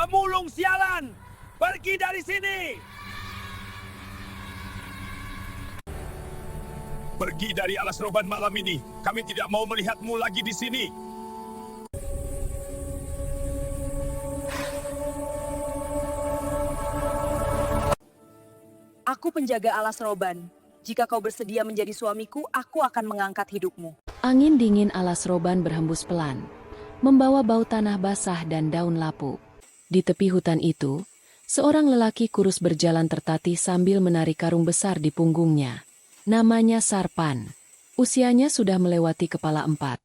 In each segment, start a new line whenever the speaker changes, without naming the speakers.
Pemulung sialan, pergi dari sini! Pergi dari alas roban malam ini. Kami tidak mau melihatmu lagi di sini.
Aku penjaga alas roban. Jika kau bersedia menjadi suamiku, aku akan mengangkat hidupmu.
Angin dingin alas roban berhembus pelan, membawa bau tanah basah dan daun lapuk. Di tepi hutan itu, seorang lelaki kurus berjalan tertatih sambil menarik karung besar di punggungnya. Namanya Sarpan. Usianya sudah melewati kepala 4.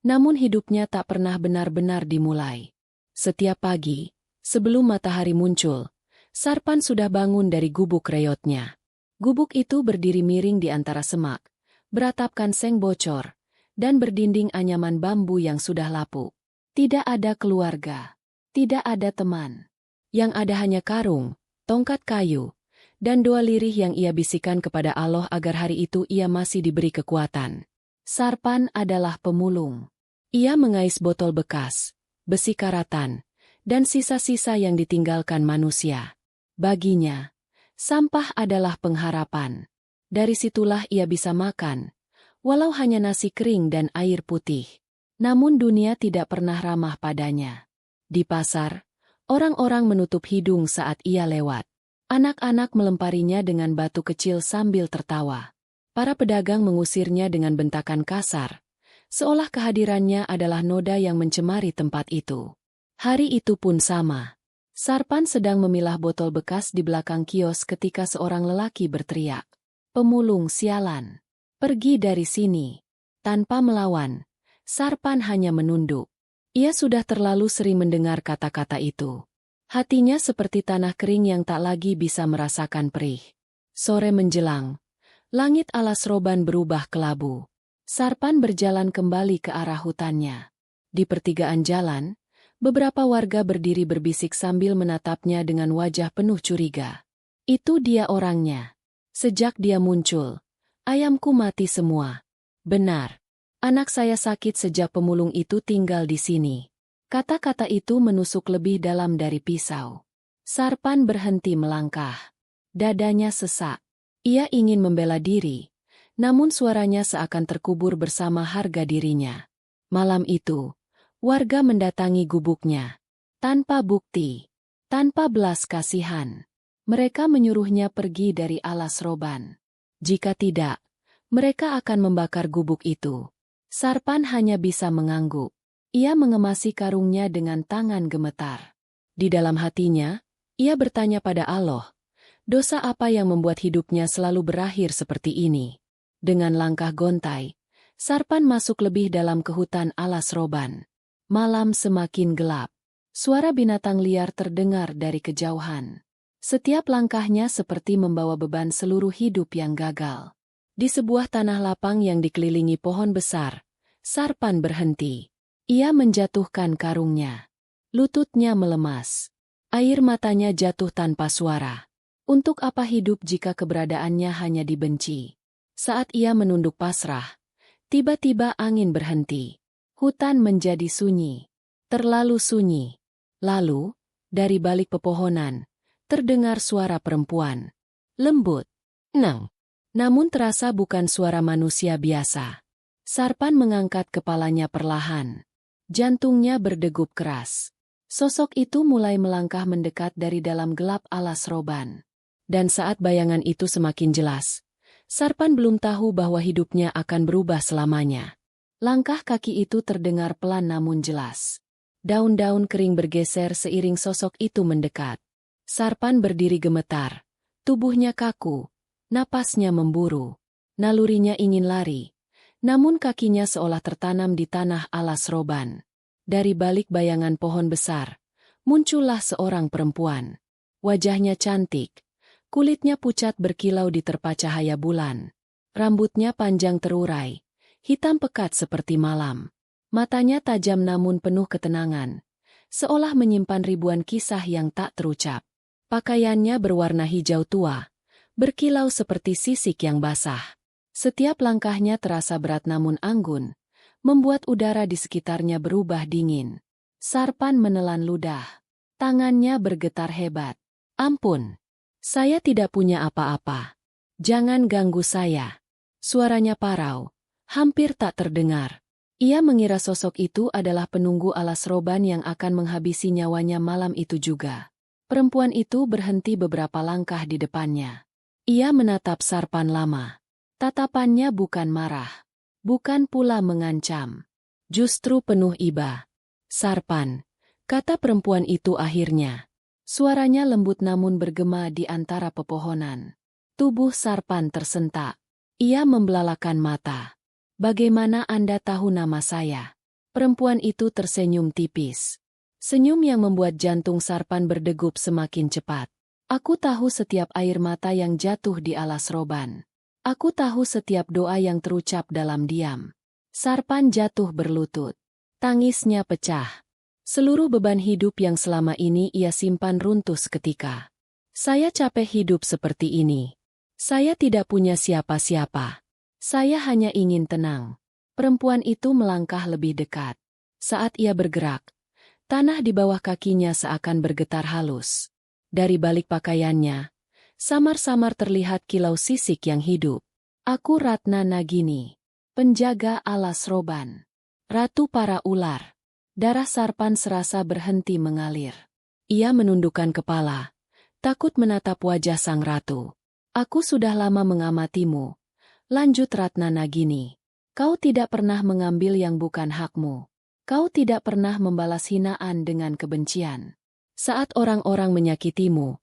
Namun hidupnya tak pernah benar-benar dimulai. Setiap pagi, sebelum matahari muncul, Sarpan sudah bangun dari gubuk reyotnya. Gubuk itu berdiri miring di antara semak, beratapkan seng bocor, dan berdinding anyaman bambu yang sudah lapuk. Tidak ada keluarga, tidak ada teman. Yang ada hanya karung, tongkat kayu, dan doa lirih yang ia bisikan kepada Allah agar hari itu ia masih diberi kekuatan. Sarpan adalah pemulung. Ia mengais botol bekas, besi karatan, dan sisa-sisa yang ditinggalkan manusia. Baginya, sampah adalah pengharapan. Dari situlah ia bisa makan, walau hanya nasi kering dan air putih. Namun dunia tidak pernah ramah padanya. Di pasar, orang-orang menutup hidung saat ia lewat. Anak-anak melemparinya dengan batu kecil sambil tertawa. Para pedagang mengusirnya dengan bentakan kasar, seolah kehadirannya adalah noda yang mencemari tempat itu. Hari itu pun sama. Sarpan sedang memilah botol bekas di belakang kios ketika seorang lelaki berteriak, "Pemulung sialan, pergi dari sini!" Tanpa melawan, Sarpan hanya menunduk. Ia sudah terlalu sering mendengar kata-kata itu. Hatinya seperti tanah kering yang tak lagi bisa merasakan perih. Sore menjelang, langit alas roban berubah kelabu. Sarpan berjalan kembali ke arah hutannya. Di pertigaan jalan, beberapa warga berdiri berbisik sambil menatapnya dengan wajah penuh curiga. Itu dia orangnya. Sejak dia muncul, ayamku mati semua. Benar, anak saya sakit sejak pemulung itu tinggal di sini. Kata-kata itu menusuk lebih dalam dari pisau. Sarpan berhenti melangkah. Dadanya sesak. Ia ingin membela diri, namun suaranya seakan terkubur bersama harga dirinya. Malam itu, warga mendatangi gubuknya. Tanpa bukti, tanpa belas kasihan. Mereka menyuruhnya pergi dari alas roban. Jika tidak, mereka akan membakar gubuk itu. Sarpan hanya bisa mengangguk. Ia mengemasi karungnya dengan tangan gemetar. Di dalam hatinya, ia bertanya pada Allah, dosa apa yang membuat hidupnya selalu berakhir seperti ini? Dengan langkah gontai, Sarpan masuk lebih dalam ke hutan alas roban. Malam semakin gelap. Suara binatang liar terdengar dari kejauhan. Setiap langkahnya seperti membawa beban seluruh hidup yang gagal. Di sebuah tanah lapang yang dikelilingi pohon besar, Sarpan berhenti. Ia menjatuhkan karungnya. Lututnya melemas. Air matanya jatuh tanpa suara. Untuk apa hidup jika keberadaannya hanya dibenci? Saat ia menunduk pasrah, tiba-tiba angin berhenti. Hutan menjadi sunyi. Terlalu sunyi. Lalu, dari balik pepohonan, terdengar suara perempuan. Lembut. Nang. Namun terasa bukan suara manusia biasa. Sarpan mengangkat kepalanya perlahan. Jantungnya berdegup keras. Sosok itu mulai melangkah mendekat dari dalam gelap alas roban. Dan saat bayangan itu semakin jelas, Sarpan belum tahu bahwa hidupnya akan berubah selamanya. Langkah kaki itu terdengar pelan namun jelas. Daun-daun kering bergeser seiring sosok itu mendekat. Sarpan berdiri gemetar. Tubuhnya kaku, napasnya memburu. Nalurinya ingin lari. Namun kakinya seolah tertanam di tanah alas roban. Dari balik bayangan pohon besar, muncullah seorang perempuan. Wajahnya cantik, kulitnya pucat berkilau diterpa cahaya bulan. Rambutnya panjang terurai, hitam pekat seperti malam. Matanya tajam namun penuh ketenangan, seolah menyimpan ribuan kisah yang tak terucap. Pakaiannya berwarna hijau tua, berkilau seperti sisik yang basah. Setiap langkahnya terasa berat namun anggun, membuat udara di sekitarnya berubah dingin. Sarpan menelan ludah. Tangannya bergetar hebat. Ampun, saya tidak punya apa-apa. Jangan ganggu saya. Suaranya parau, hampir tak terdengar. Ia mengira sosok itu adalah penunggu alas roban yang akan menghabisi nyawanya malam itu juga. Perempuan itu berhenti beberapa langkah di depannya. Ia menatap Sarpan lama. Tatapannya bukan marah, bukan pula mengancam. Justru penuh iba. Sarpan, kata perempuan itu akhirnya. Suaranya lembut namun bergema di antara pepohonan. Tubuh Sarpan tersentak. Ia membelalakan mata. Bagaimana Anda tahu nama saya? Perempuan itu tersenyum tipis. Senyum yang membuat jantung Sarpan berdegup semakin cepat. Aku tahu setiap air mata yang jatuh di alas roban. Aku tahu setiap doa yang terucap dalam diam. Sarpan jatuh berlutut. Tangisnya pecah. Seluruh beban hidup yang selama ini ia simpan runtuh seketika. Saya capek hidup seperti ini. Saya tidak punya siapa-siapa. Saya hanya ingin tenang. Perempuan itu melangkah lebih dekat. Saat ia bergerak, tanah di bawah kakinya seakan bergetar halus. Dari balik pakaiannya, samar-samar terlihat kilau sisik yang hidup. Aku Ratna Nagini, penjaga alas roban. Ratu para ular. Darah Sarpan serasa berhenti mengalir. Ia menundukkan kepala, takut menatap wajah sang ratu. Aku sudah lama mengamatimu. Lanjut Ratna Nagini. Kau tidak pernah mengambil yang bukan hakmu. Kau tidak pernah membalas hinaan dengan kebencian. Saat orang-orang menyakitimu,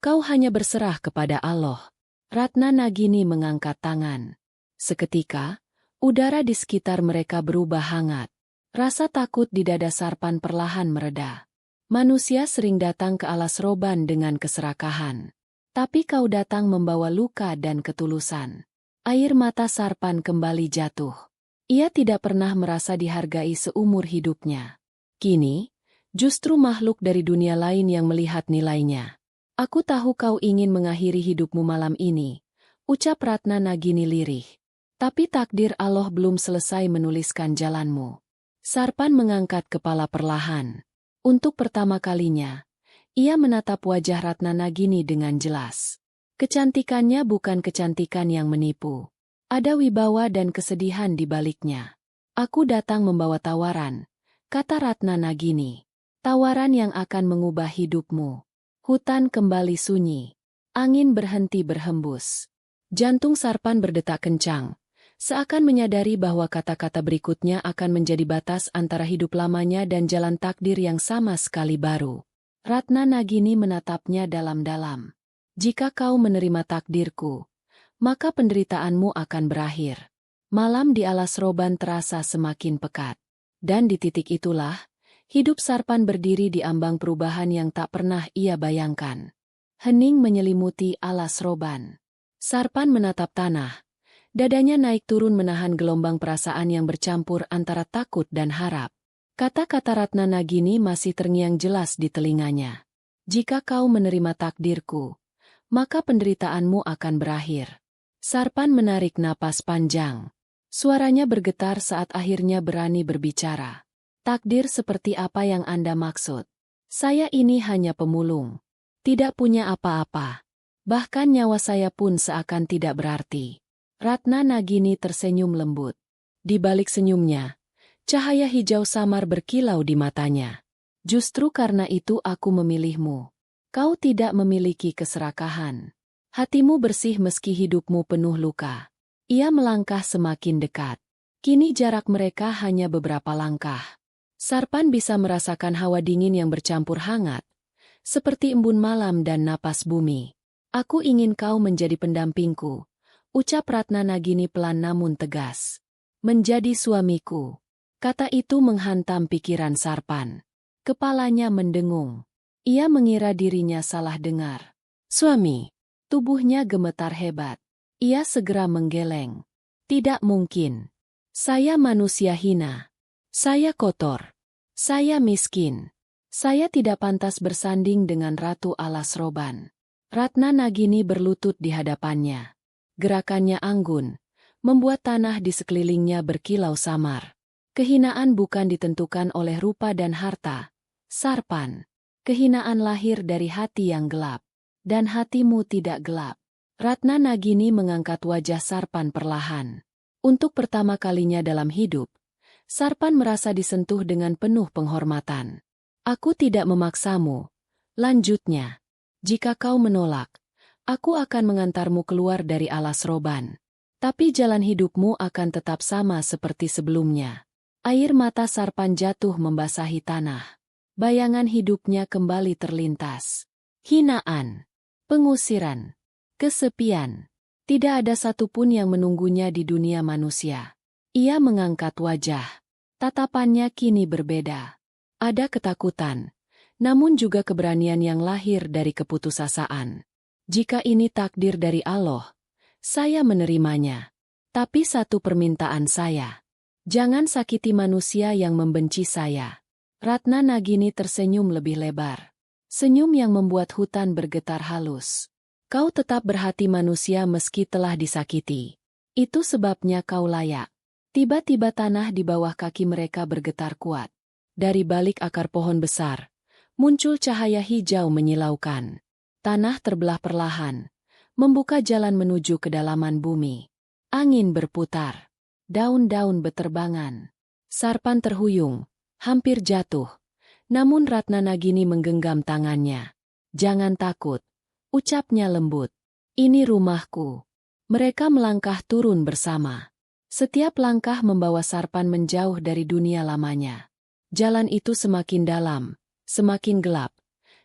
kau hanya berserah kepada Allah. Ratna Nagini mengangkat tangan. Seketika, udara di sekitar mereka berubah hangat. Rasa takut di dada Sarpan perlahan mereda. Manusia sering datang ke alas roban dengan keserakahan. Tapi kau datang membawa luka dan ketulusan. Air mata Sarpan kembali jatuh. Ia tidak pernah merasa dihargai seumur hidupnya. Kini, justru makhluk dari dunia lain yang melihat nilainya. Aku tahu kau ingin mengakhiri hidupmu malam ini, ucap Ratna Nagini lirih. Tapi takdir Allah belum selesai menuliskan jalanmu. Sarpan mengangkat kepala perlahan. Untuk pertama kalinya, ia menatap wajah Ratna Nagini dengan jelas. Kecantikannya bukan kecantikan yang menipu. Ada wibawa dan kesedihan di baliknya. Aku datang membawa tawaran, kata Ratna Nagini. Tawaran yang akan mengubah hidupmu. Hutan kembali sunyi. Angin berhenti berhembus. Jantung Sarpan berdetak kencang. Seakan menyadari bahwa kata-kata berikutnya akan menjadi batas antara hidup lamanya dan jalan takdir yang sama sekali baru. Ratna Nagini menatapnya dalam-dalam. Jika kau menerima takdirku, maka penderitaanmu akan berakhir. Malam di alas roban terasa semakin pekat. Dan di titik itulah, hidup Sarpan berdiri di ambang perubahan yang tak pernah ia bayangkan. Hening menyelimuti alas roban. Sarpan menatap tanah. Dadanya naik turun menahan gelombang perasaan yang bercampur antara takut dan harap. Kata-kata Ratna Nagini masih terngiang jelas di telinganya. Jika kau menerima takdirku, maka penderitaanmu akan berakhir. Sarpan menarik napas panjang. Suaranya bergetar saat akhirnya berani berbicara. Takdir seperti apa yang Anda maksud? Saya ini hanya pemulung. Tidak punya apa-apa. Bahkan nyawa saya pun seakan tidak berarti. Ratna Nagini tersenyum lembut. Di balik senyumnya, cahaya hijau samar berkilau di matanya. Justru karena itu aku memilihmu. Kau tidak memiliki keserakahan. Hatimu bersih meski hidupmu penuh luka. Ia melangkah semakin dekat. Kini jarak mereka hanya beberapa langkah. Sarpan bisa merasakan hawa dingin yang bercampur hangat, seperti embun malam dan napas bumi. Aku ingin kau menjadi pendampingku. Ucap Ratna Nagini pelan namun tegas. Menjadi suamiku. Kata itu menghantam pikiran Sarpan. Kepalanya mendengung. Ia mengira dirinya salah dengar. Suami. Tubuhnya gemetar hebat. Ia segera menggeleng. Tidak mungkin. Saya manusia hina. Saya kotor. Saya miskin. Saya tidak pantas bersanding dengan Ratu Alas Roban. Ratna Nagini berlutut di hadapannya. Gerakannya anggun, membuat tanah di sekelilingnya berkilau samar. Kehinaan bukan ditentukan oleh rupa dan harta, Sarpan. Kehinaan lahir dari hati yang gelap. Dan hatimu tidak gelap. Ratna Nagini mengangkat wajah Sarpan perlahan. Untuk pertama kalinya dalam hidup, Sarpan merasa disentuh dengan penuh penghormatan. Aku tidak memaksamu. Lanjutnya, jika kau menolak, aku akan mengantarmu keluar dari alas roban. Tapi jalan hidupmu akan tetap sama seperti sebelumnya. Air mata Sarpan jatuh membasahi tanah. Bayangan hidupnya kembali terlintas. Hinaan, pengusiran, kesepian. Tidak ada satupun yang menunggunya di dunia manusia. Ia mengangkat wajah. Tatapannya kini berbeda. Ada ketakutan, namun juga keberanian yang lahir dari keputusasaan. Jika ini takdir dari Allah, saya menerimanya. Tapi satu permintaan saya. Jangan sakiti manusia yang membenci saya. Ratna Nagini tersenyum lebih lebar. Senyum yang membuat hutan bergetar halus. Kau tetap berhati manusia meski telah disakiti. Itu sebabnya kau layak. Tiba-tiba tanah di bawah kaki mereka bergetar kuat. Dari balik akar pohon besar, muncul cahaya hijau menyilaukan. Tanah terbelah perlahan, membuka jalan menuju kedalaman bumi. Angin berputar. Daun-daun beterbangan. Sarpan terhuyung, hampir jatuh. Namun Ratna Nagini menggenggam tangannya. Jangan takut, ucapnya lembut. Ini rumahku. Mereka melangkah turun bersama. Setiap langkah membawa Sarpan menjauh dari dunia lamanya. Jalan itu semakin dalam, semakin gelap.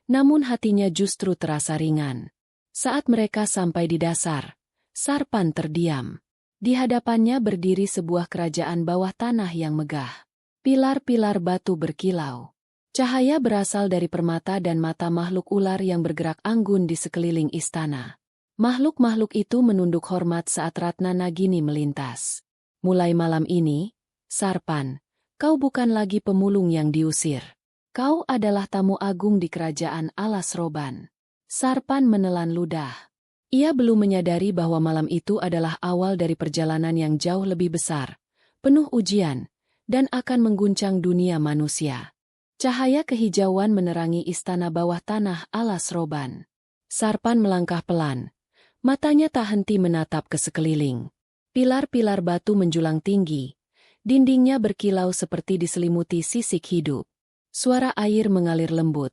Namun hatinya justru terasa ringan. Saat mereka sampai di dasar, Sarpan terdiam. Di hadapannya berdiri sebuah kerajaan bawah tanah yang megah. Pilar-pilar batu berkilau. Cahaya berasal dari permata dan mata makhluk ular yang bergerak anggun di sekeliling istana. Makhluk-makhluk itu menunduk hormat saat Ratna Nagini melintas. Mulai malam ini, Sarpan, kau bukan lagi pemulung yang diusir. Kau adalah tamu agung di kerajaan alas roban. Sarpan menelan ludah. Ia belum menyadari bahwa malam itu adalah awal dari perjalanan yang jauh lebih besar, penuh ujian, dan akan mengguncang dunia manusia. Cahaya kehijauan menerangi istana bawah tanah alas roban. Sarpan melangkah pelan. Matanya tak henti menatap ke sekeliling. Pilar-pilar batu menjulang tinggi. Dindingnya berkilau seperti diselimuti sisik hidup. Suara air mengalir lembut.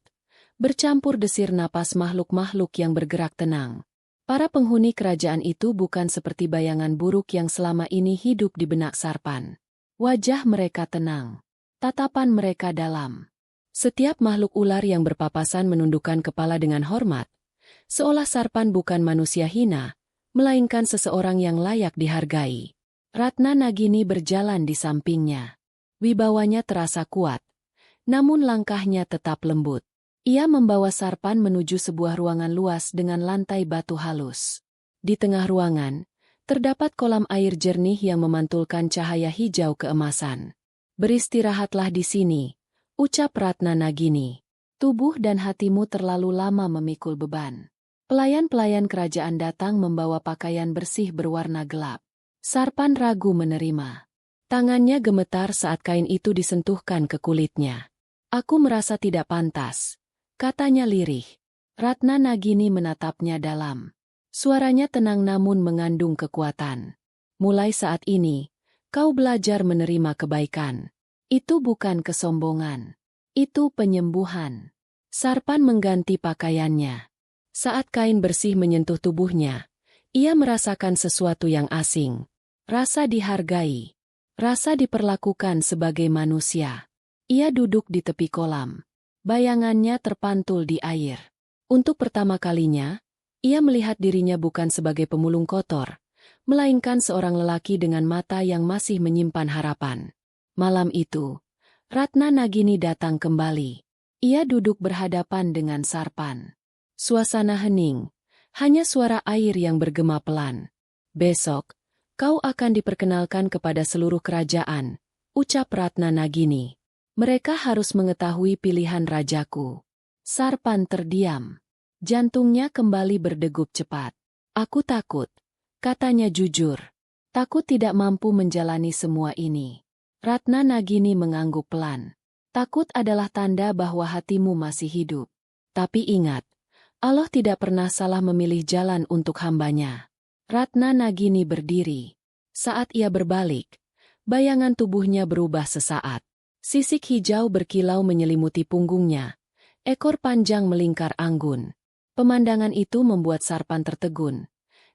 Bercampur desir napas makhluk-makhluk yang bergerak tenang. Para penghuni kerajaan itu bukan seperti bayangan buruk yang selama ini hidup di benak Sarpan. Wajah mereka tenang. Tatapan mereka dalam. Setiap makhluk ular yang berpapasan menundukkan kepala dengan hormat, seolah Sarpan bukan manusia hina, melainkan seseorang yang layak dihargai. Ratna Nagini berjalan di sampingnya. Wibawanya terasa kuat, namun langkahnya tetap lembut. Ia membawa Sarpan menuju sebuah ruangan luas dengan lantai batu halus. Di tengah ruangan, terdapat kolam air jernih yang memantulkan cahaya hijau keemasan. Beristirahatlah di sini, ucap Ratna Nagini. Tubuh dan hatimu terlalu lama memikul beban. Pelayan-pelayan kerajaan datang membawa pakaian bersih berwarna gelap. Sarpan ragu menerima. Tangannya gemetar saat kain itu disentuhkan ke kulitnya. Aku merasa tidak pantas, katanya lirih. Ratna Nagini menatapnya dalam. Suaranya tenang namun mengandung kekuatan. Mulai saat ini, kau belajar menerima kebaikan. Itu bukan kesombongan. Itu penyembuhan. Sarpan mengganti pakaiannya. Saat kain bersih menyentuh tubuhnya, ia merasakan sesuatu yang asing. Rasa dihargai. Rasa diperlakukan sebagai manusia. Ia duduk di tepi kolam. Bayangannya terpantul di air. Untuk pertama kalinya, ia melihat dirinya bukan sebagai pemulung kotor, melainkan seorang lelaki dengan mata yang masih menyimpan harapan. Malam itu, Ratna Nagini datang kembali. Ia duduk berhadapan dengan Sarpan. Suasana hening, hanya suara air yang bergema pelan. Besok, kau akan diperkenalkan kepada seluruh kerajaan, ucap Ratna Nagini. Mereka harus mengetahui pilihan rajaku. Sarpan terdiam. Jantungnya kembali berdegup cepat. Aku takut, katanya jujur. Takut tidak mampu menjalani semua ini. Ratna Nagini mengangguk pelan. Takut adalah tanda bahwa hatimu masih hidup. Tapi ingat, Allah tidak pernah salah memilih jalan untuk hambanya. Ratna Nagini berdiri. Saat ia berbalik, bayangan tubuhnya berubah sesaat. Sisik hijau berkilau menyelimuti punggungnya. Ekor panjang melingkar anggun. Pemandangan itu membuat Sarpan tertegun,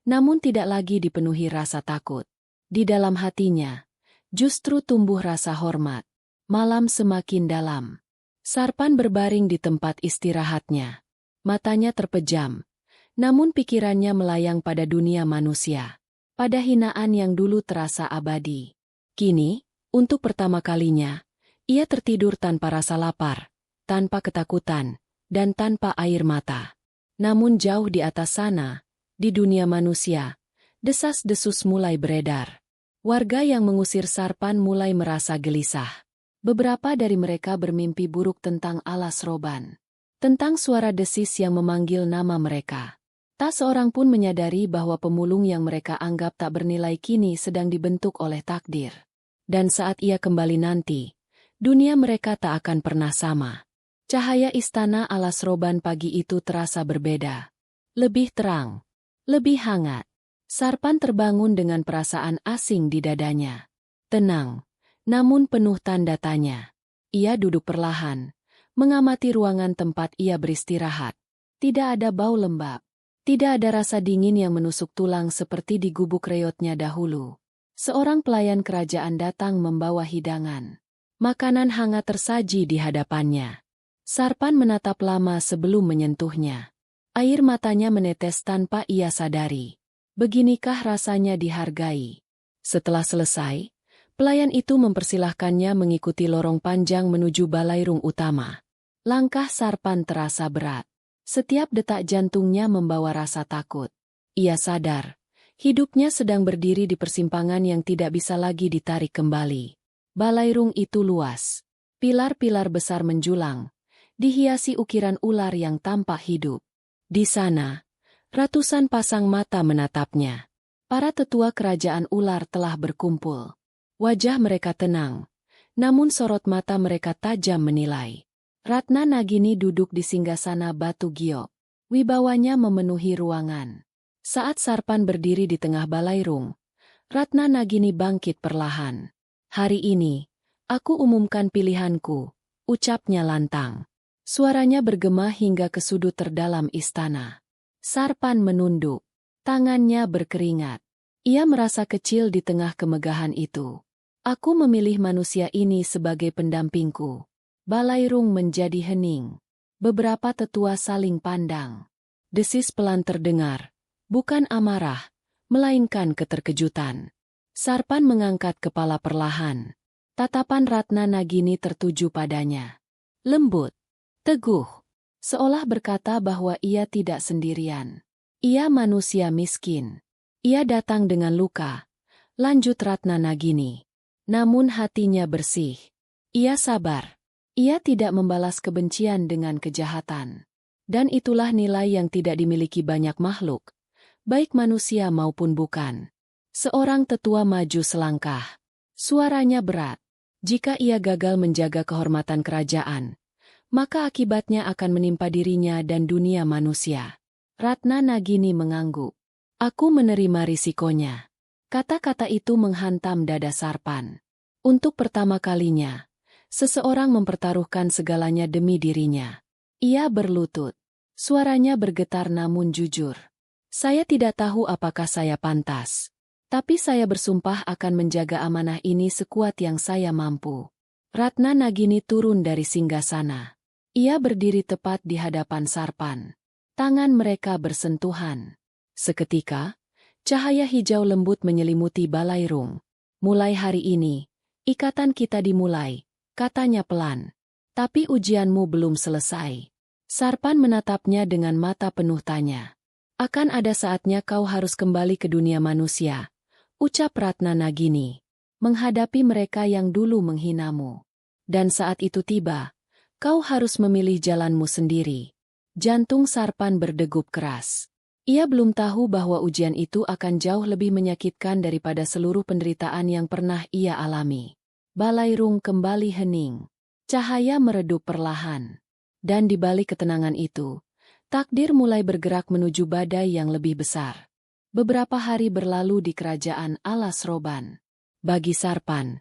namun tidak lagi dipenuhi rasa takut. Di dalam hatinya, justru tumbuh rasa hormat. Malam semakin dalam. Sarpan berbaring di tempat istirahatnya. Matanya terpejam, namun pikirannya melayang pada dunia manusia. Pada hinaan yang dulu terasa abadi. Kini, untuk pertama kalinya, ia tertidur tanpa rasa lapar, tanpa ketakutan, dan tanpa air mata. Namun jauh di atas sana, di dunia manusia, desas-desus mulai beredar. Warga yang mengusir Sarpan mulai merasa gelisah. Beberapa dari mereka bermimpi buruk tentang Alas Roban. Tentang suara desis yang memanggil nama mereka. Tak seorang pun menyadari bahwa pemulung yang mereka anggap tak bernilai kini sedang dibentuk oleh takdir. Dan saat ia kembali nanti, dunia mereka tak akan pernah sama. Cahaya istana Alas Roban pagi itu terasa berbeda. Lebih terang, lebih hangat. Sarpan terbangun dengan perasaan asing di dadanya. Tenang, namun penuh tanda tanya. Ia duduk perlahan, mengamati ruangan tempat ia beristirahat. Tidak ada bau lembab. Tidak ada rasa dingin yang menusuk tulang seperti di gubuk reotnya dahulu. Seorang pelayan kerajaan datang membawa hidangan. Makanan hangat tersaji di hadapannya. Sarpan menatap lama sebelum menyentuhnya. Air matanya menetes tanpa ia sadari. Beginikah rasanya dihargai? Setelah selesai, pelayan itu mempersilahkannya mengikuti lorong panjang menuju balairung utama. Langkah Sarpan terasa berat. Setiap detak jantungnya membawa rasa takut. Ia sadar, hidupnya sedang berdiri di persimpangan yang tidak bisa lagi ditarik kembali. Balairung itu luas. Pilar-pilar besar menjulang, dihiasi ukiran ular yang tampak hidup. Di sana, ratusan pasang mata menatapnya. Para tetua kerajaan ular telah berkumpul. Wajah mereka tenang, namun sorot mata mereka tajam menilai. Ratna Nagini duduk di singgasana batu giok. Wibawanya memenuhi ruangan. Saat Sarpan berdiri di tengah balairung, Ratna Nagini bangkit perlahan. Hari ini, aku umumkan pilihanku, ucapnya lantang. Suaranya bergema hingga ke sudut terdalam istana. Sarpan menunduk. Tangannya berkeringat. Ia merasa kecil di tengah kemegahan itu. Aku memilih manusia ini sebagai pendampingku. Balairung menjadi hening. Beberapa tetua saling pandang. Desis pelan terdengar. Bukan amarah, melainkan keterkejutan. Sarpan mengangkat kepala perlahan. Tatapan Ratna Nagini tertuju padanya. Lembut, teguh, seolah berkata bahwa ia tidak sendirian. Ia manusia miskin. Ia datang dengan luka, lanjut Ratna Nagini. Namun hatinya bersih. Ia sabar. Ia tidak membalas kebencian dengan kejahatan. Dan itulah nilai yang tidak dimiliki banyak makhluk, baik manusia maupun bukan. Seorang tetua maju selangkah. Suaranya berat. Jika ia gagal menjaga kehormatan kerajaan, maka akibatnya akan menimpa dirinya dan dunia manusia. Ratna Nagini mengangguk. Aku menerima risikonya. Kata-kata itu menghantam dada Sarpan. Untuk pertama kalinya, seseorang mempertaruhkan segalanya demi dirinya. Ia berlutut. Suaranya bergetar namun jujur. Saya tidak tahu apakah saya pantas. Tapi saya bersumpah akan menjaga amanah ini sekuat yang saya mampu. Ratna Nagini turun dari singgasana. Ia berdiri tepat di hadapan Sarpan. Tangan mereka bersentuhan. Seketika, cahaya hijau lembut menyelimuti balairung. Mulai hari ini, ikatan kita dimulai, katanya pelan. Tapi ujianmu belum selesai. Sarpan menatapnya dengan mata penuh tanya. Akan ada saatnya kau harus kembali ke dunia manusia, ucap Ratna Nagini, menghadapi mereka yang dulu menghinamu. Dan saat itu tiba, kau harus memilih jalanmu sendiri. Jantung Sarpan berdegup keras. Ia belum tahu bahwa ujian itu akan jauh lebih menyakitkan daripada seluruh penderitaan yang pernah ia alami. Balairung kembali hening. Cahaya meredup perlahan. Dan di balik ketenangan itu, takdir mulai bergerak menuju badai yang lebih besar. Beberapa hari berlalu di kerajaan Alas Roban. Bagi Sarpan,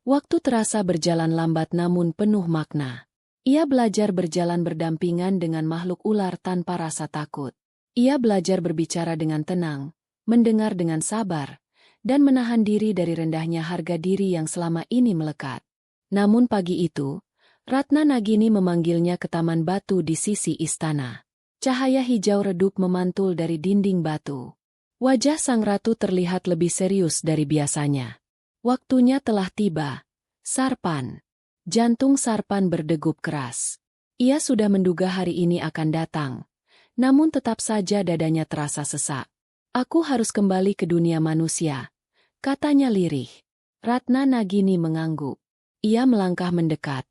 waktu terasa berjalan lambat namun penuh makna. Ia belajar berjalan berdampingan dengan makhluk ular tanpa rasa takut. Ia belajar berbicara dengan tenang, mendengar dengan sabar, dan menahan diri dari rendahnya harga diri yang selama ini melekat. Namun pagi itu, Ratna Nagini memanggilnya ke taman batu di sisi istana. Cahaya hijau redup memantul dari dinding batu. Wajah sang ratu terlihat lebih serius dari biasanya. Waktunya telah tiba. Sarpan. Jantung Sarpan berdegup keras. Ia sudah menduga hari ini akan datang. Namun tetap saja dadanya terasa sesak. Aku harus kembali ke dunia manusia, katanya lirih. Ratna Nagini mengangguk. Ia melangkah mendekat,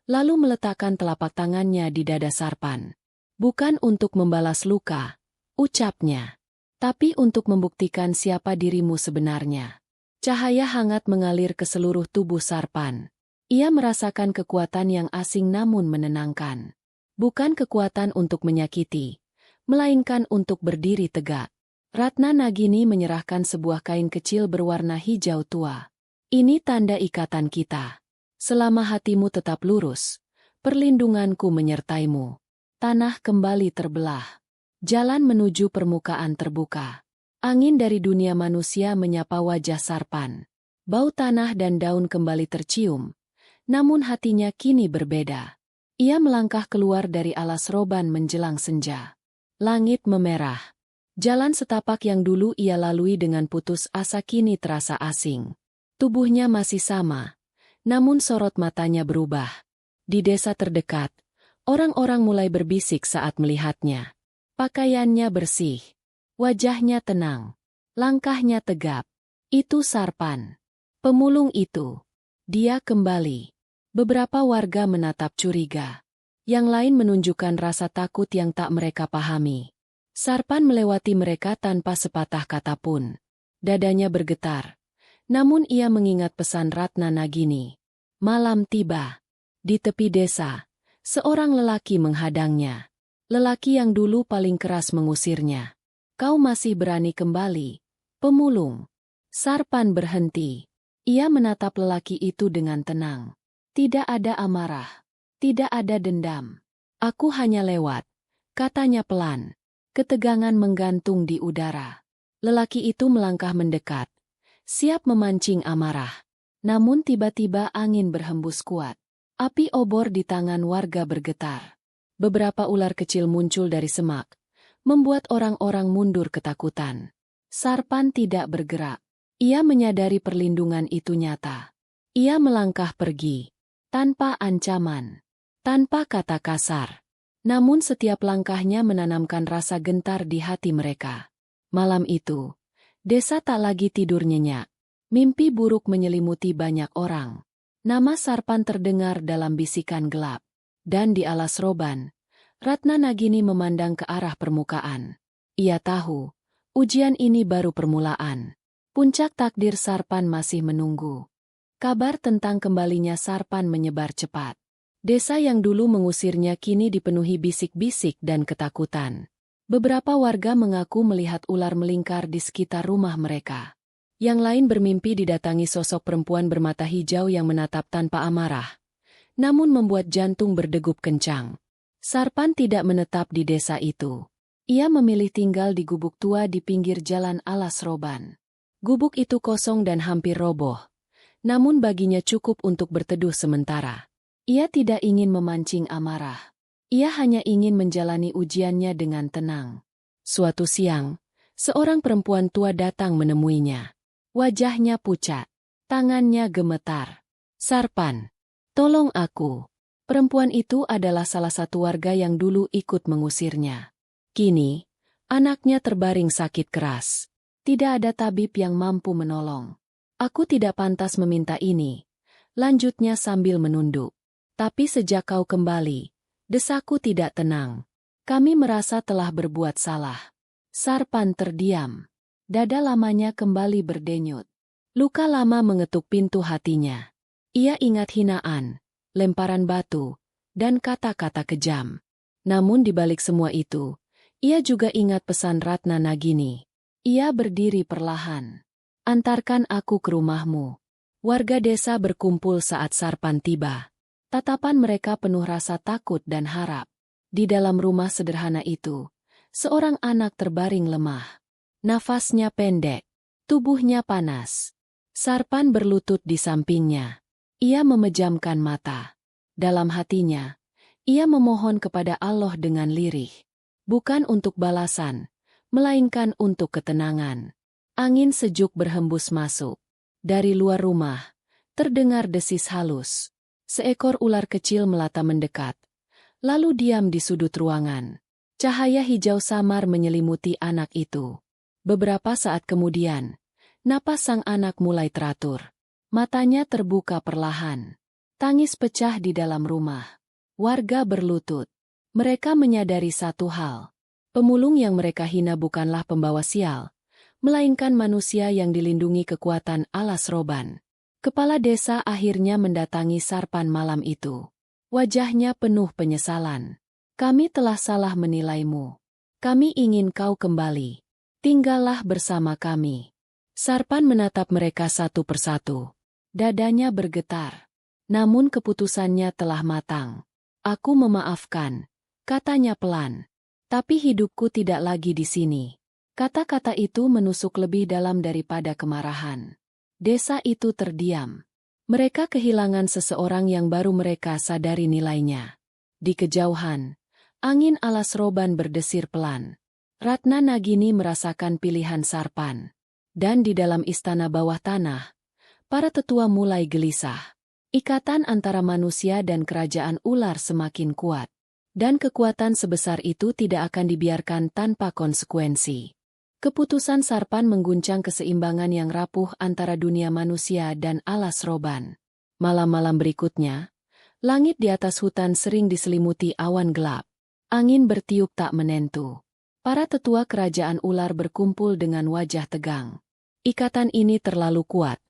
lalu meletakkan telapak tangannya di dada Sarpan. Bukan untuk membalas luka, ucapnya, tapi untuk membuktikan siapa dirimu sebenarnya. Cahaya hangat mengalir ke seluruh tubuh Sarpan. Ia merasakan kekuatan yang asing namun menenangkan. Bukan kekuatan untuk menyakiti, melainkan untuk berdiri tegak. Ratna Nagini menyerahkan sebuah kain kecil berwarna hijau tua. Ini tanda ikatan kita. Selama hatimu tetap lurus, perlindunganku menyertaimu. Tanah kembali terbelah. Jalan menuju permukaan terbuka. Angin dari dunia manusia menyapa wajah Sarpan. Bau tanah dan daun kembali tercium. Namun hatinya kini berbeda. Ia melangkah keluar dari Alas Roban menjelang senja. Langit memerah. Jalan setapak yang dulu ia lalui dengan putus asa kini terasa asing. Tubuhnya masih sama, namun sorot matanya berubah. Di desa terdekat, orang-orang mulai berbisik saat melihatnya. Pakaiannya bersih, wajahnya tenang, langkahnya tegap. Itu Sarpan. Pemulung itu. Dia kembali. Beberapa warga menatap curiga. Yang lain menunjukkan rasa takut yang tak mereka pahami. Sarpan melewati mereka tanpa sepatah kata pun. Dadanya bergetar. Namun ia mengingat pesan Ratna Nagini. Malam tiba. Di tepi desa, seorang lelaki menghadangnya. Lelaki yang dulu paling keras mengusirnya. Kau masih berani kembali, pemulung. Sarpan berhenti. Ia menatap lelaki itu dengan tenang. Tidak ada amarah. Tidak ada dendam. Aku hanya lewat, katanya pelan. Ketegangan menggantung di udara. Lelaki itu melangkah mendekat, siap memancing amarah. Namun tiba-tiba angin berhembus kuat. Api obor di tangan warga bergetar. Beberapa ular kecil muncul dari semak, membuat orang-orang mundur ketakutan. Sarpan tidak bergerak. Ia menyadari perlindungan itu nyata. Ia melangkah pergi, tanpa ancaman, tanpa kata kasar. Namun setiap langkahnya menanamkan rasa gentar di hati mereka. Malam itu, desa tak lagi tidur nyenyak. Mimpi buruk menyelimuti banyak orang. Nama Sarpan terdengar dalam bisikan gelap. Dan di Alas Roban, Ratna Nagini memandang ke arah permukaan. Ia tahu, ujian ini baru permulaan. Puncak takdir Sarpan masih menunggu. Kabar tentang kembalinya Sarpan menyebar cepat. Desa yang dulu mengusirnya kini dipenuhi bisik-bisik dan ketakutan. Beberapa warga mengaku melihat ular melingkar di sekitar rumah mereka. Yang lain bermimpi didatangi sosok perempuan bermata hijau yang menatap tanpa amarah. Namun membuat jantung berdegup kencang. Sarpan tidak menetap di desa itu. Ia memilih tinggal di gubuk tua di pinggir jalan Alas Roban. Gubuk itu kosong dan hampir roboh. Namun baginya cukup untuk berteduh sementara. Ia tidak ingin memancing amarah. Ia hanya ingin menjalani ujiannya dengan tenang. Suatu siang, seorang perempuan tua datang menemuinya. Wajahnya pucat, tangannya gemetar. Sarpan, tolong aku. Perempuan itu adalah salah satu warga yang dulu ikut mengusirnya. Kini, anaknya terbaring sakit keras. Tidak ada tabib yang mampu menolong. Aku tidak pantas meminta ini, lanjutnya sambil menunduk. Tapi sejak kau kembali, desaku tidak tenang. Kami merasa telah berbuat salah. Sarpan terdiam. Dada lamanya kembali berdenyut. Luka lama mengetuk pintu hatinya. Ia ingat hinaan, lemparan batu, dan kata-kata kejam. Namun di balik semua itu, ia juga ingat pesan Ratna Nagini. Ia berdiri perlahan. Antarkan aku ke rumahmu. Warga desa berkumpul saat Sarpan tiba. Tatapan mereka penuh rasa takut dan harap. Di dalam rumah sederhana itu, seorang anak terbaring lemah. Nafasnya pendek, tubuhnya panas. Sarpan berlutut di sampingnya. Ia memejamkan mata. Dalam hatinya, ia memohon kepada Allah dengan lirih. Bukan untuk balasan, melainkan untuk ketenangan. Angin sejuk berhembus masuk. Dari luar rumah, terdengar desis halus. Seekor ular kecil melata mendekat, lalu diam di sudut ruangan. Cahaya hijau samar menyelimuti anak itu. Beberapa saat kemudian, napas sang anak mulai teratur. Matanya terbuka perlahan. Tangis pecah di dalam rumah. Warga berlutut. Mereka menyadari satu hal. Pemulung yang mereka hina bukanlah pembawa sial, melainkan manusia yang dilindungi kekuatan alas roban. Kepala desa akhirnya mendatangi Sarpan malam itu. Wajahnya penuh penyesalan. Kami telah salah menilaimu. Kami ingin kau kembali. Tinggallah bersama kami. Sarpan menatap mereka satu persatu. Dadanya bergetar. Namun keputusannya telah matang. Aku memaafkan, katanya pelan. Tapi hidupku tidak lagi di sini. Kata-kata itu menusuk lebih dalam daripada kemarahan. Desa itu terdiam. Mereka kehilangan seseorang yang baru mereka sadari nilainya. Di kejauhan, angin alas roban berdesir pelan. Ratna Nagini merasakan pilihan Sarpan. Dan di dalam istana bawah tanah, para tetua mulai gelisah. Ikatan antara manusia dan kerajaan ular semakin kuat. Dan kekuatan sebesar itu tidak akan dibiarkan tanpa konsekuensi. Keputusan Sarpan mengguncang keseimbangan yang rapuh antara dunia manusia dan alas roban. Malam-malam berikutnya, langit di atas hutan sering diselimuti awan gelap. Angin bertiup tak menentu. Para tetua kerajaan ular berkumpul dengan wajah tegang. Ikatan ini terlalu kuat,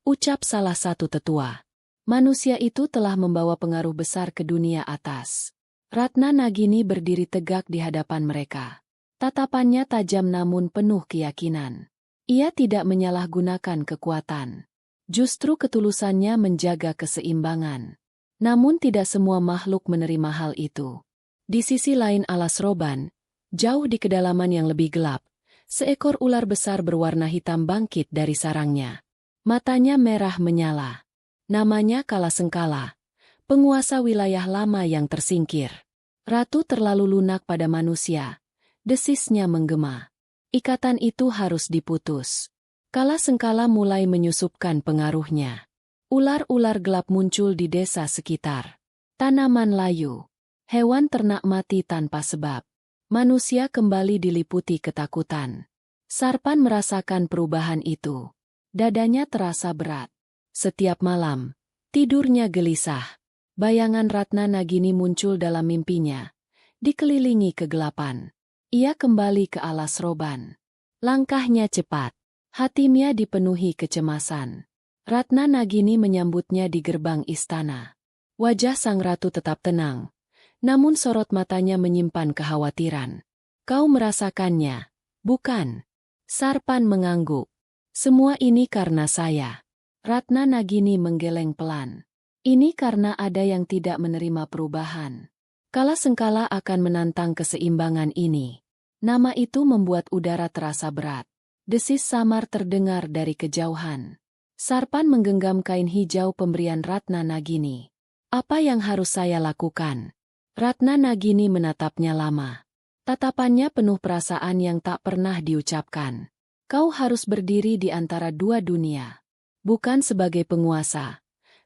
ucap salah satu tetua. Manusia itu telah membawa pengaruh besar ke dunia atas. Ratna Nagini berdiri tegak di hadapan mereka. Tatapannya tajam namun penuh keyakinan. Ia tidak menyalahgunakan kekuatan. Justru ketulusannya menjaga keseimbangan. Namun tidak semua makhluk menerima hal itu. Di sisi lain alas roban, jauh di kedalaman yang lebih gelap, seekor ular besar berwarna hitam bangkit dari sarangnya. Matanya merah menyala. Namanya Kalasengkala, penguasa wilayah lama yang tersingkir. Ratu terlalu lunak pada manusia. Desisnya menggema. Ikatan itu harus diputus. Kalasengkala mulai menyusupkan pengaruhnya. Ular-ular gelap muncul di desa sekitar. Tanaman layu. Hewan ternak mati tanpa sebab. Manusia kembali diliputi ketakutan. Sarpan merasakan perubahan itu. Dadanya terasa berat. Setiap malam, tidurnya gelisah. Bayangan Ratna Nagini muncul dalam mimpinya. Dikelilingi kegelapan. Ia kembali ke alas roban. Langkahnya cepat. Hatinya dipenuhi kecemasan. Ratna Nagini menyambutnya di gerbang istana. Wajah sang ratu tetap tenang. Namun sorot matanya menyimpan kekhawatiran. Kau merasakannya, bukan? Sarpan mengangguk. Semua ini karena saya. Ratna Nagini menggeleng pelan. Ini karena ada yang tidak menerima perubahan. Kalasengkala akan menantang keseimbangan ini. Nama itu membuat udara terasa berat. Desis samar terdengar dari kejauhan. Sarpan menggenggam kain hijau pemberian Ratna Nagini. Apa yang harus saya lakukan? Ratna Nagini menatapnya lama. Tatapannya penuh perasaan yang tak pernah diucapkan. Kau harus berdiri di antara dua dunia. Bukan sebagai penguasa,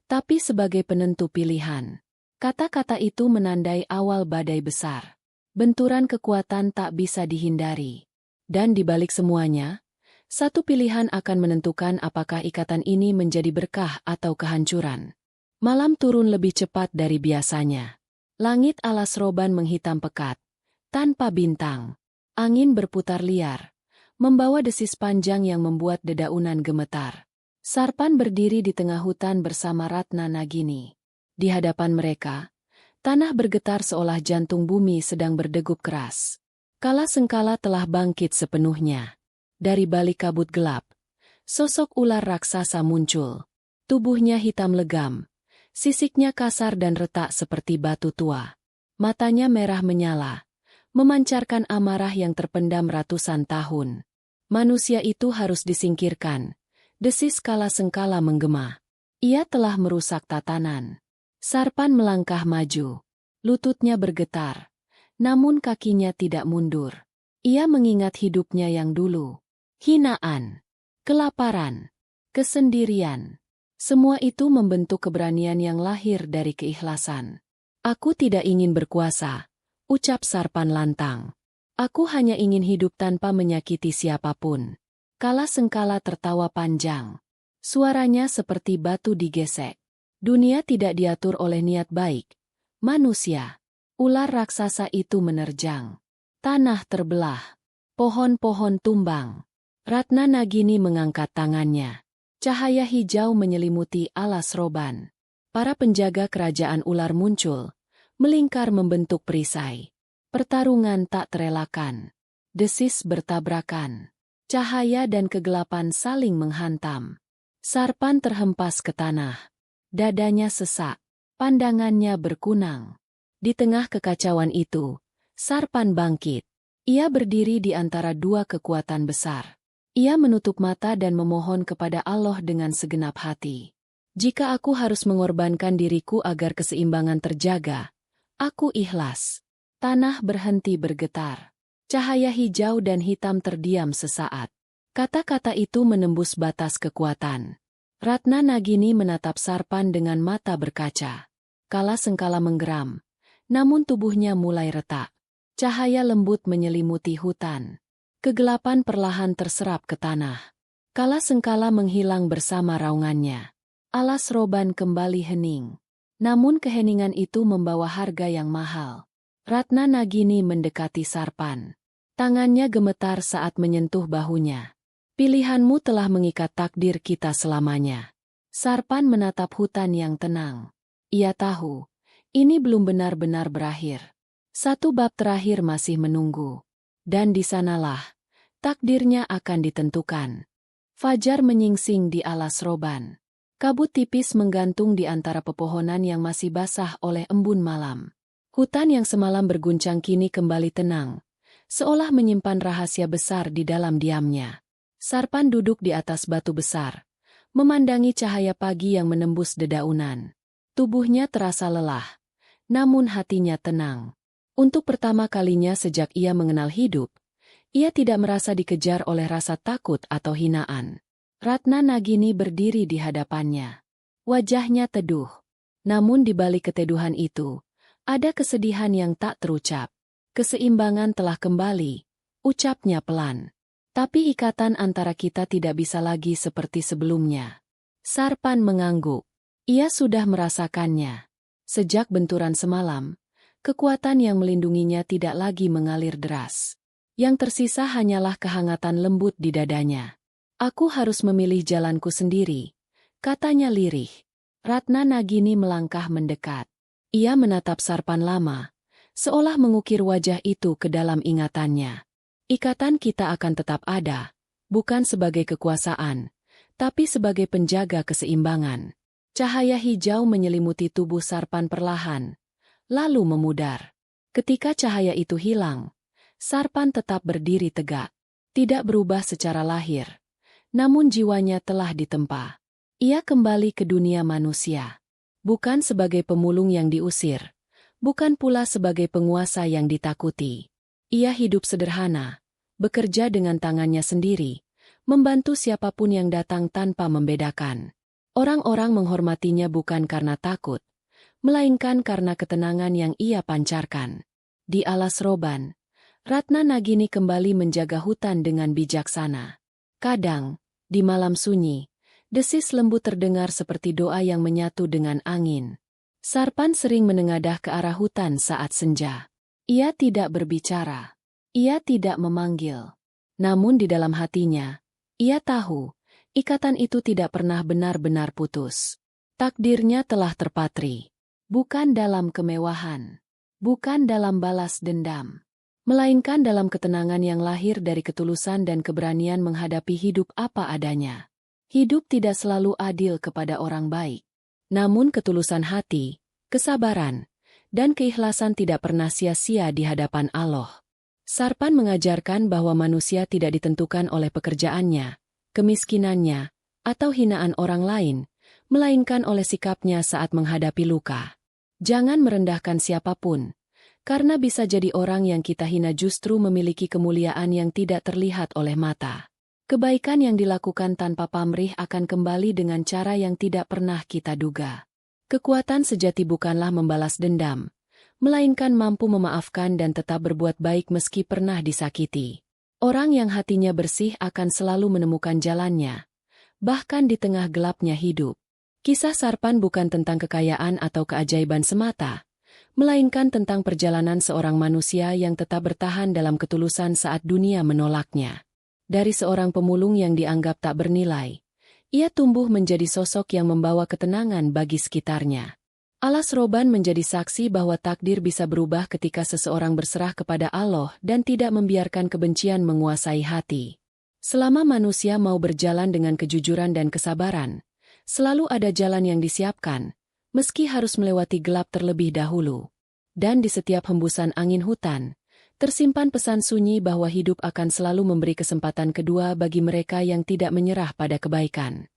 tapi sebagai penentu pilihan. Kata-kata itu menandai awal badai besar. Benturan kekuatan tak bisa dihindari. Dan di balik semuanya, satu pilihan akan menentukan apakah ikatan ini menjadi berkah atau kehancuran. Malam turun lebih cepat dari biasanya. Langit alas roban menghitam pekat, tanpa bintang. Angin berputar liar, membawa desis panjang yang membuat dedaunan gemetar. Sarpan berdiri di tengah hutan bersama Ratna Nagini. Di hadapan mereka, Tanah bergetar seolah jantung bumi sedang berdegup keras. Kala sengkala telah bangkit sepenuhnya. Dari balik kabut gelap, sosok ular raksasa muncul. Tubuhnya hitam legam, sisiknya kasar dan retak seperti batu tua. Matanya merah menyala, memancarkan amarah yang terpendam ratusan tahun. Manusia itu harus disingkirkan, desis kala sengkala menggema. Ia telah merusak tatanan. Sarpan melangkah maju. Lututnya bergetar, namun kakinya tidak mundur. Ia mengingat hidupnya yang dulu. Hinaan, kelaparan, kesendirian. Semua itu membentuk keberanian yang lahir dari keikhlasan. Aku tidak ingin berkuasa, ucap Sarpan lantang. Aku hanya ingin hidup tanpa menyakiti siapapun. Kala sengkala tertawa panjang. Suaranya seperti batu digesek. Dunia tidak diatur oleh niat baik. Manusia. Ular raksasa itu menerjang. Tanah terbelah. Pohon-pohon tumbang. Ratna Nagini mengangkat tangannya. Cahaya hijau menyelimuti alas roban. Para penjaga kerajaan ular muncul, melingkar membentuk perisai. Pertarungan tak terelakkan. Desis bertabrakan. Cahaya dan kegelapan saling menghantam. Sarpan terhempas ke tanah. Dadanya sesak, pandangannya berkunang. Di tengah kekacauan itu, Sarpan bangkit. Ia berdiri di antara dua kekuatan besar. Ia menutup mata dan memohon kepada Allah dengan segenap hati. Jika aku harus mengorbankan diriku agar keseimbangan terjaga, aku ikhlas. Tanah berhenti bergetar. Cahaya hijau dan hitam terdiam sesaat. Kata-kata itu menembus batas kekuatan. Ratna Nagini menatap Sarpan dengan mata berkaca. Kala sengkala menggeram, namun tubuhnya mulai retak. Cahaya lembut menyelimuti hutan. Kegelapan perlahan terserap ke tanah. Kala sengkala menghilang bersama raungannya. Alas roban kembali hening. Namun keheningan itu membawa harga yang mahal. Ratna Nagini mendekati Sarpan. Tangannya gemetar saat menyentuh bahunya. Pilihanmu telah mengikat takdir kita selamanya. Sarpan menatap hutan yang tenang. Ia tahu, ini belum benar-benar berakhir. Satu bab terakhir masih menunggu. Dan di sanalah, takdirnya akan ditentukan. Fajar menyingsing di alas roban. Kabut tipis menggantung di antara pepohonan yang masih basah oleh embun malam. Hutan yang semalam berguncang kini kembali tenang, seolah menyimpan rahasia besar di dalam diamnya. Sarpan duduk di atas batu besar, memandangi cahaya pagi yang menembus dedaunan. Tubuhnya terasa lelah, namun hatinya tenang. Untuk pertama kalinya sejak ia mengenal hidup, ia tidak merasa dikejar oleh rasa takut atau hinaan. Ratna Nagini berdiri di hadapannya. Wajahnya teduh. Namun di balik keteduhan itu, ada kesedihan yang tak terucap. Keseimbangan telah kembali, ucapnya pelan. Tapi ikatan antara kita tidak bisa lagi seperti sebelumnya. Sarpan mengangguk. Ia sudah merasakannya. Sejak benturan semalam, kekuatan yang melindunginya tidak lagi mengalir deras. Yang tersisa hanyalah kehangatan lembut di dadanya. Aku harus memilih jalanku sendiri, katanya lirih. Ratna Nagini melangkah mendekat. Ia menatap Sarpan lama, seolah mengukir wajah itu ke dalam ingatannya. Ikatan kita akan tetap ada, bukan sebagai kekuasaan, tapi sebagai penjaga keseimbangan. Cahaya hijau menyelimuti tubuh Sarpan perlahan, lalu memudar. Ketika cahaya itu hilang, Sarpan tetap berdiri tegak, tidak berubah secara lahir. Namun jiwanya telah ditempa. Ia kembali ke dunia manusia. Bukan sebagai pemulung yang diusir, bukan pula sebagai penguasa yang ditakuti. Ia hidup sederhana, bekerja dengan tangannya sendiri, membantu siapapun yang datang tanpa membedakan. Orang-orang menghormatinya bukan karena takut, melainkan karena ketenangan yang ia pancarkan. Di alas roban, Ratna Nagini kembali menjaga hutan dengan bijaksana. Kadang, di malam sunyi, desis lembut terdengar seperti doa yang menyatu dengan angin. Sarpan sering menengadah ke arah hutan saat senja. Ia tidak berbicara. Ia tidak memanggil. Namun di dalam hatinya, ia tahu, ikatan itu tidak pernah benar-benar putus. Takdirnya telah terpatri. bukan dalam kemewahan, bukan dalam balas dendam, melainkan dalam ketenangan yang lahir dari ketulusan dan keberanian menghadapi hidup apa adanya. Hidup tidak selalu adil kepada orang baik, namun ketulusan hati, kesabaran, dan keikhlasan tidak pernah sia-sia di hadapan Allah. Sarpan mengajarkan bahwa manusia tidak ditentukan oleh pekerjaannya, kemiskinannya, atau hinaan orang lain, melainkan oleh sikapnya saat menghadapi luka. Jangan merendahkan siapapun, karena bisa jadi orang yang kita hina justru memiliki kemuliaan yang tidak terlihat oleh mata. Kebaikan yang dilakukan tanpa pamrih akan kembali dengan cara yang tidak pernah kita duga. Kekuatan sejati bukanlah membalas dendam, melainkan mampu memaafkan dan tetap berbuat baik meski pernah disakiti. Orang yang hatinya bersih akan selalu menemukan jalannya, bahkan di tengah gelapnya hidup. Kisah Sarpan bukan tentang kekayaan atau keajaiban semata, melainkan tentang perjalanan seorang manusia yang tetap bertahan dalam ketulusan saat dunia menolaknya. Dari seorang pemulung yang dianggap tak bernilai, ia tumbuh menjadi sosok yang membawa ketenangan bagi sekitarnya. Alas Roban menjadi saksi bahwa takdir bisa berubah ketika seseorang berserah kepada Allah dan tidak membiarkan kebencian menguasai hati. Selama manusia mau berjalan dengan kejujuran dan kesabaran, selalu ada jalan yang disiapkan, meski harus melewati gelap terlebih dahulu. Dan di setiap hembusan angin hutan, tersimpan pesan sunyi bahwa hidup akan selalu memberi kesempatan kedua bagi mereka yang tidak menyerah pada kebaikan.